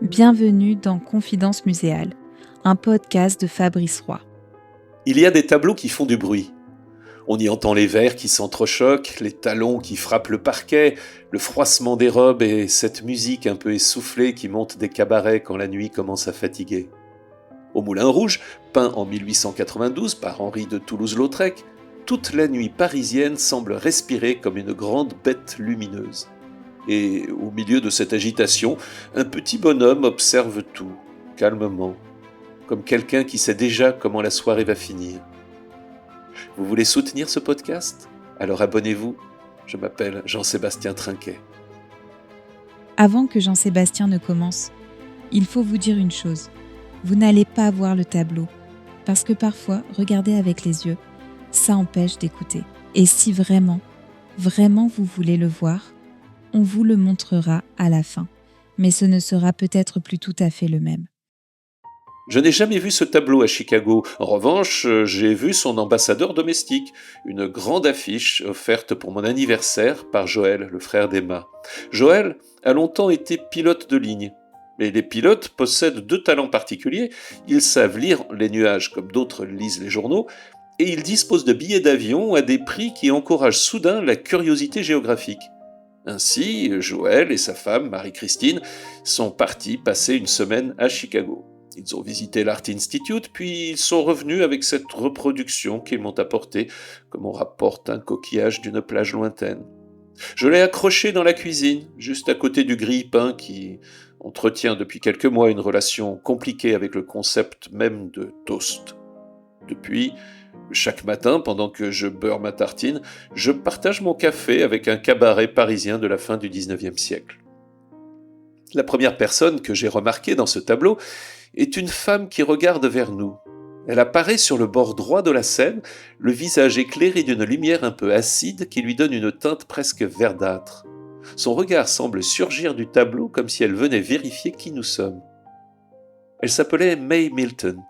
Bienvenue dans Confidence muséale, un podcast de Fabrice Roy. Il y a des tableaux qui font du bruit. On y entend les verres qui s'entrechoquent, les talons qui frappent le parquet, le froissement des robes et cette musique un peu essoufflée qui monte des cabarets quand la nuit commence à fatiguer. Au Moulin Rouge, peint en 1892 par Henri de Toulouse-Lautrec, toute la nuit parisienne semble respirer comme une grande bête lumineuse. Et au milieu de cette agitation, un petit bonhomme observe tout, calmement, comme quelqu'un qui sait déjà comment la soirée va finir. Vous voulez soutenir ce podcast ? Alors abonnez-vous. Je m'appelle Jean-Sébastien Trinquet. Avant que Jean-Sébastien ne commence, il faut vous dire une chose. Vous n'allez pas voir le tableau, parce que parfois, regarder avec les yeux, ça empêche d'écouter. Et si vraiment vous voulez le voir, on vous le montrera à la fin, mais ce ne sera peut-être plus tout à fait le même. Je n'ai jamais vu ce tableau à Chicago. En revanche, j'ai vu son ambassadeur domestique, une grande affiche offerte pour mon anniversaire par Joël, le frère d'Emma. Joël a longtemps été pilote de ligne. Mais les pilotes possèdent deux talents particuliers. Ils savent lire les nuages comme d'autres lisent les journaux, et ils disposent de billets d'avion à des prix qui encouragent soudain la curiosité géographique. Ainsi, Joël et sa femme, Marie-Christine, sont partis passer une semaine à Chicago. Ils ont visité l'Art Institute, puis ils sont revenus avec cette reproduction qu'ils m'ont apportée, comme on rapporte un coquillage d'une plage lointaine. Je l'ai accroché dans la cuisine, juste à côté du grille-pain qui entretient depuis quelques mois une relation compliquée avec le concept même de toast. Depuis, chaque matin, pendant que je beurre ma tartine, je partage mon café avec un cabaret parisien de la fin du XIXe siècle. La première personne que j'ai remarquée dans ce tableau est une femme qui regarde vers nous. Elle apparaît sur le bord droit de la scène, le visage éclairé d'une lumière un peu acide qui lui donne une teinte presque verdâtre. Son regard semble surgir du tableau comme si elle venait vérifier qui nous sommes. Elle s'appelait May Milton,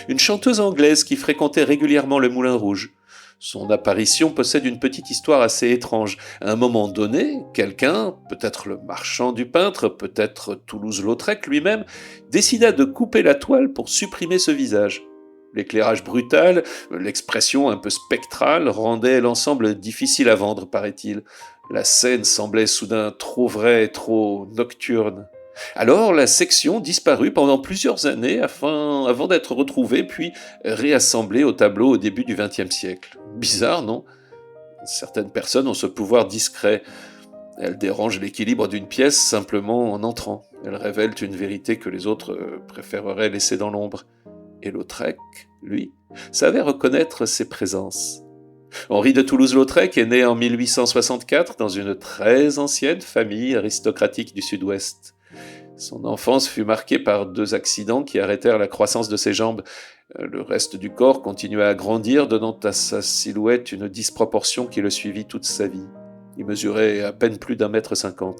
une chanteuse anglaise qui fréquentait régulièrement le Moulin Rouge. Son apparition possède une petite histoire assez étrange. À un moment donné, quelqu'un, peut-être le marchand du peintre, peut-être Toulouse-Lautrec lui-même, décida de couper la toile pour supprimer ce visage. L'éclairage brutal, l'expression un peu spectrale rendaient l'ensemble difficile à vendre, paraît-il. La scène semblait soudain trop vraie, trop nocturne. Alors la section disparut pendant plusieurs années avant d'être retrouvée puis réassemblée au tableau au début du XXe siècle. Bizarre, non ? Certaines personnes ont ce pouvoir discret. Elles dérangent l'équilibre d'une pièce simplement en entrant. Elles révèlent une vérité que les autres préféreraient laisser dans l'ombre. Et Lautrec, lui, savait reconnaître ses présences. Henri de Toulouse-Lautrec est né en 1864 dans une très ancienne famille aristocratique du Sud-Ouest. Son enfance fut marquée par deux accidents qui arrêtèrent la croissance de ses jambes. Le reste du corps continua à grandir, donnant à sa silhouette une disproportion qui le suivit toute sa vie. Il mesurait à peine plus d'1,50 m.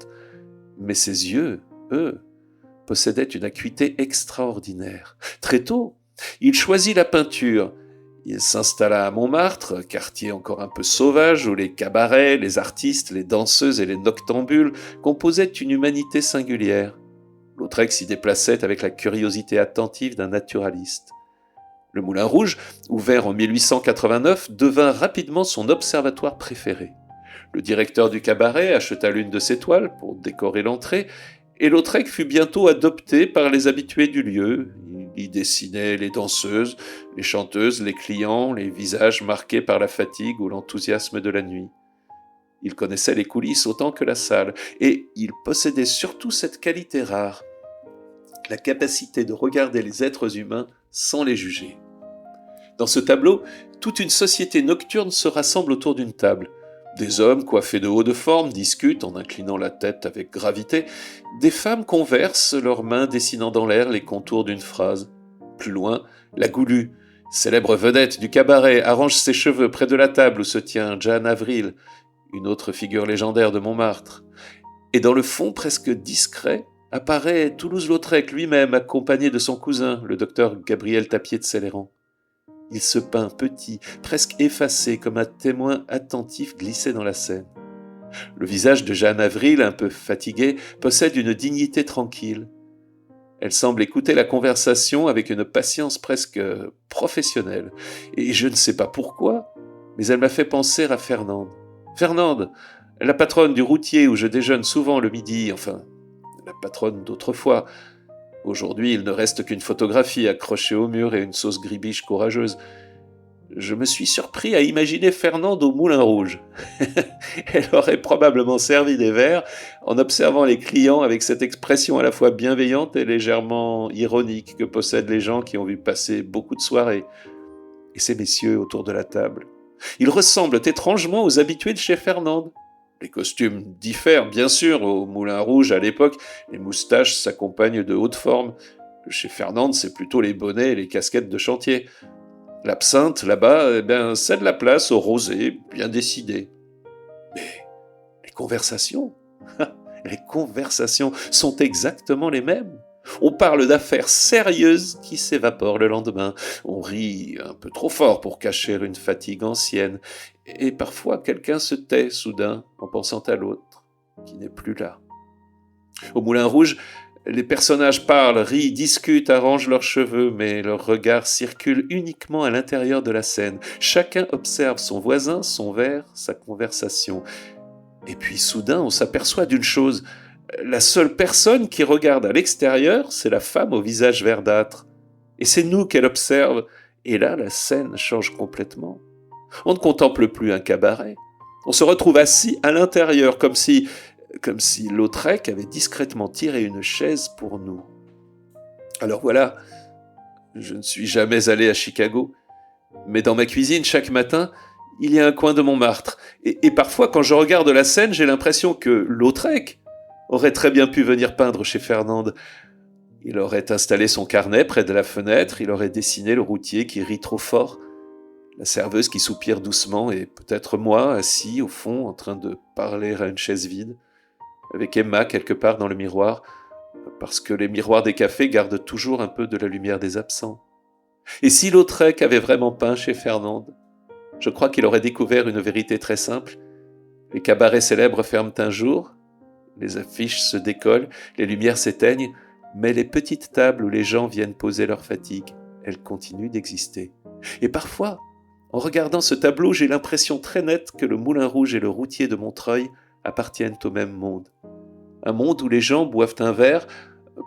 Mais ses yeux, eux, possédaient une acuité extraordinaire. Très tôt, il choisit la peinture. Il s'installa à Montmartre, quartier encore un peu sauvage où les cabarets, les artistes, les danseuses et les noctambules composaient une humanité singulière. Lautrec s'y déplaçait avec la curiosité attentive d'un naturaliste. Le Moulin Rouge, ouvert en 1889, devint rapidement son observatoire préféré. Le directeur du cabaret acheta l'une de ses toiles pour décorer l'entrée, et Lautrec fut bientôt adopté par les habitués du lieu. Il y dessinait les danseuses, les chanteuses, les clients, les visages marqués par la fatigue ou l'enthousiasme de la nuit. Il connaissait les coulisses autant que la salle, et il possédait surtout cette qualité rare, la capacité de regarder les êtres humains sans les juger. Dans ce tableau, toute une société nocturne se rassemble autour d'une table. Des hommes coiffés de haut de forme discutent en inclinant la tête avec gravité. Des femmes conversent, leurs mains dessinant dans l'air les contours d'une phrase. Plus loin, la Goulue, célèbre vedette du cabaret, arrange ses cheveux près de la table où se tient Jeanne Avril, une autre figure légendaire de Montmartre. Et dans le fond presque discret, apparaît Toulouse-Lautrec lui-même accompagné de son cousin, le docteur Gabriel Tapier de Céléran. Il se peint petit, presque effacé, comme un témoin attentif glissé dans la scène. Le visage de Jeanne Avril, un peu fatigué, possède une dignité tranquille. Elle semble écouter la conversation avec une patience presque professionnelle. Et je ne sais pas pourquoi, mais elle m'a fait penser à Fernande. Fernande, la patronne du routier où je déjeune souvent le midi, enfin, la patronne d'autrefois. Aujourd'hui, il ne reste qu'une photographie accrochée au mur et une sauce gribiche courageuse. Je me suis surpris à imaginer Fernande au Moulin Rouge. Elle aurait probablement servi des verres en observant les clients avec cette expression à la fois bienveillante et légèrement ironique que possèdent les gens qui ont vu passer beaucoup de soirées. Et ces messieurs autour de la table. Ils ressemblent étrangement aux habitués de chez Fernande. Les costumes diffèrent, bien sûr. Au Moulin Rouge, à l'époque, les moustaches s'accompagnent de haute forme. Chez Fernande, c'est plutôt les bonnets et les casquettes de chantier. L'absinthe, là-bas, cède la place au rosé, bien décidé. Mais les conversations, les conversations sont exactement les mêmes. On parle d'affaires sérieuses qui s'évaporent le lendemain. On rit un peu trop fort pour cacher une fatigue ancienne. Et parfois, quelqu'un se tait soudain en pensant à l'autre, qui n'est plus là. Au Moulin Rouge, les personnages parlent, rient, discutent, arrangent leurs cheveux, mais leur regard circule uniquement à l'intérieur de la scène. Chacun observe son voisin, son verre, sa conversation. Et puis soudain, on s'aperçoit d'une chose. La seule personne qui regarde à l'extérieur, c'est la femme au visage verdâtre. Et c'est nous qu'elle observe. Et là, la scène change complètement. On ne contemple plus un cabaret. On se retrouve assis à l'intérieur, comme si Lautrec avait discrètement tiré une chaise pour nous. Alors voilà, je ne suis jamais allé à Chicago, mais dans ma cuisine, chaque matin, il y a un coin de Montmartre. Et parfois, quand je regarde la scène, j'ai l'impression que Lautrec aurait très bien pu venir peindre chez Fernande. Il aurait installé son carnet près de la fenêtre, il aurait dessiné le routier qui rit trop fort, la serveuse qui soupire doucement, et peut-être moi, assis au fond, en train de parler à une chaise vide, avec Emma quelque part dans le miroir, parce que les miroirs des cafés gardent toujours un peu de la lumière des absents. Et si Lautrec avait vraiment peint chez Fernande, je crois qu'il aurait découvert une vérité très simple. Les cabarets célèbres ferment un jour, les affiches se décollent, les lumières s'éteignent, mais les petites tables où les gens viennent poser leur fatigue, elles continuent d'exister. Et parfois, en regardant ce tableau, j'ai l'impression très nette que le Moulin Rouge et le routier de Montreuil appartiennent au même monde. Un monde où les gens boivent un verre,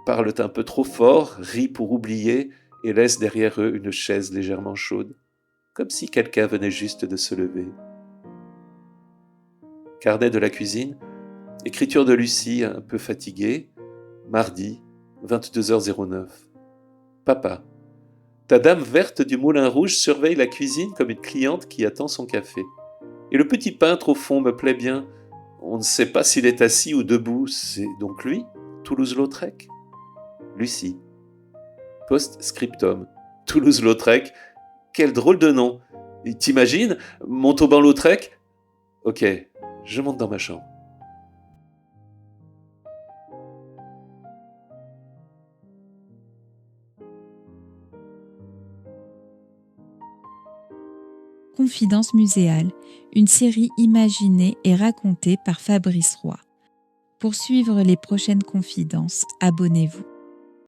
parlent un peu trop fort, rient pour oublier et laissent derrière eux une chaise légèrement chaude, comme si quelqu'un venait juste de se lever. Carnet de la cuisine, écriture de Lucie un peu fatiguée, mardi, 22h09. Papa, ta dame verte du Moulin Rouge surveille la cuisine comme une cliente qui attend son café. Et le petit peintre au fond me plaît bien. On ne sait pas s'il est assis ou debout. C'est donc lui, Toulouse-Lautrec. Lucie. Post-scriptum. Toulouse-Lautrec. Quel drôle de nom. Et t'imagines, Montauban-Lautrec? Ok, je monte dans ma chambre. Confidence muséale, une série imaginée et racontée par Fabrice Roy. Pour suivre les prochaines confidences, abonnez-vous.